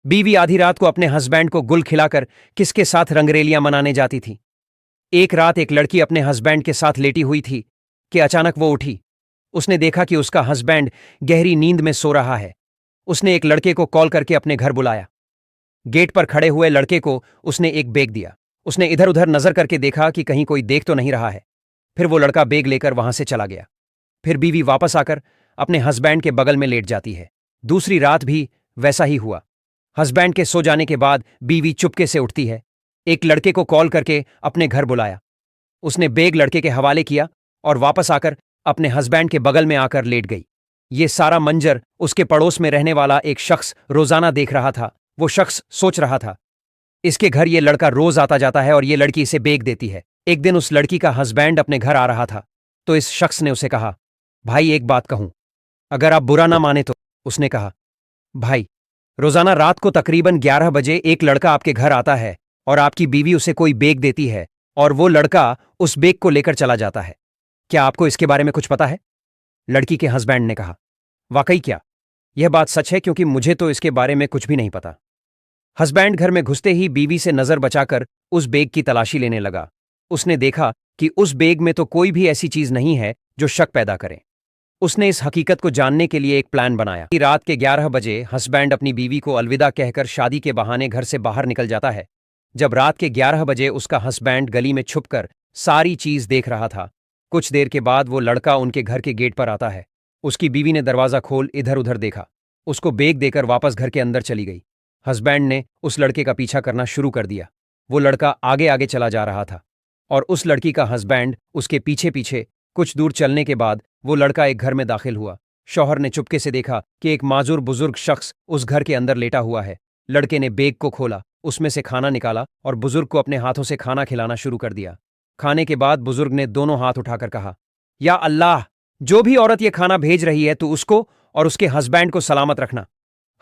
बीवी आधी रात को अपने हस्बैंड को गुल खिलाकर किसके साथ रंगरेलियां मनाने जाती थी। एक रात एक लड़की अपने हस्बैंड के साथ लेटी हुई थी कि अचानक वो उठी। उसने देखा कि उसका हस्बैंड गहरी नींद में सो रहा है। उसने एक लड़के को कॉल करके अपने घर बुलाया। गेट पर खड़े हुए लड़के को उसने एक बैग दिया। उसने इधर उधर नजर करके देखा कि कहीं कोई देख तो नहीं रहा है। फिर वो लड़का बैग लेकर वहां से चला गया। फिर बीवी वापस आकर अपने हस्बैंड के बगल में लेट जाती है। दूसरी रात भी वैसा ही हुआ। हस्बैंड के सो जाने के बाद बीवी चुपके से उठती है। एक लड़के को कॉल करके अपने घर बुलाया। उसने बैग लड़के के हवाले किया और वापस आकर अपने हस्बैंड के बगल में आकर लेट गई। ये सारा मंजर उसके पड़ोस में रहने वाला एक शख्स रोजाना देख रहा था। वो शख्स सोच रहा था, इसके घर ये लड़का रोज आता जाता है और ये लड़की इसे बैग देती है। एक दिन उस लड़की का हस्बैंड अपने घर आ रहा था तो इस शख्स ने उसे कहा, भाई एक बात कहूं, अगर आप बुरा ना माने तो। उसने कहा, भाई रोजाना रात को तकरीबन 11 बजे एक लड़का आपके घर आता है और आपकी बीवी उसे कोई बैग देती है और वो लड़का उस बैग को लेकर चला जाता है। क्या आपको इसके बारे में कुछ पता है? लड़की के हस्बैंड ने कहा, वाकई क्या? यह बात सच है क्योंकि मुझे तो इसके बारे में कुछ भी नहीं पता। हस्बैंड घर में घुसते ही बीवी से नजर बचाकर उस बैग की तलाशी लेने लगा। उसने देखा कि उस बैग में तो कोई भी ऐसी चीज नहीं है जो शक पैदा करे। उसने इस हकीकत को जानने के लिए एक प्लान बनाया कि रात के 11 बजे हस्बैंड अपनी बीवी को अलविदा कहकर शादी के बहाने घर से बाहर निकल जाता है। जब रात के 11 बजे उसका हस्बैंड गली में छुपकर सारी चीज देख रहा था, कुछ देर के बाद वो लड़का उनके घर के गेट पर आता है। उसकी बीवी ने दरवाजा खोल इधर उधर देखा, उसको बैग देकर वापस घर के अंदर चली गई। हस्बैंड ने उस लड़के का पीछा करना शुरू कर दिया। वो लड़का आगे आगे चला जा रहा था और उस लड़की का हस्बैंड उसके पीछे पीछे। कुछ दूर चलने के बाद वो लड़का एक घर में दाखिल हुआ। शौहर ने चुपके से देखा कि एक माजूर बुजुर्ग शख्स उस घर के अंदर लेटा हुआ है। लड़के ने बैग को खोला, उसमें से खाना निकाला और बुजुर्ग को अपने हाथों से खाना खिलाना शुरू कर दिया। खाने के बाद बुजुर्ग ने दोनों हाथ उठाकर कहा, या अल्लाह, जो भी औरत ये खाना भेज रही है तो उसको और उसके हस्बैंड को सलामत रखना।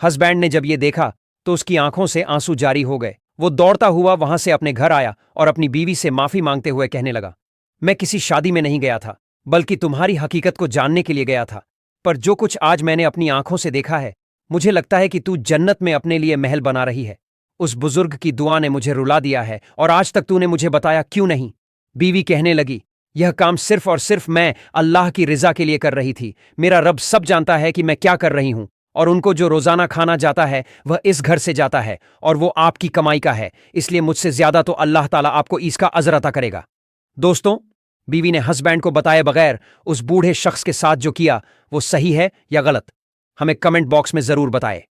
हस्बैंड ने जब ये देखा तो उसकी आंखों से आंसू जारी हो गए। वो दौड़ता हुआ वहां से अपने घर आया और अपनी बीवी से माफी मांगते हुए कहने लगा, मैं किसी शादी में नहीं गया था, बल्कि तुम्हारी हकीकत को जानने के लिए गया था। पर जो कुछ आज मैंने अपनी आंखों से देखा है, मुझे लगता है कि तू जन्नत में अपने लिए महल बना रही है। उस बुजुर्ग की दुआ ने मुझे रुला दिया है और आज तक तूने मुझे बताया क्यों नहीं? बीवी कहने लगी, यह काम सिर्फ और सिर्फ मैं अल्लाह की रिजा के लिए कर रही थी। मेरा रब सब जानता है कि मैं क्या कर रही हूं और उनको जो रोजाना खाना जाता है वह इस घर से जाता है और वो आपकी कमाई का है, इसलिए मुझसे ज्यादा तो अल्लाह ताला आपको इसका अजर अता करेगा। दोस्तों, बीवी ने हस्बैंड को बताए बगैर उस बूढ़े शख्स के साथ जो किया वो सही है या गलत? हमें कमेंट बॉक्स में जरूर बताएं।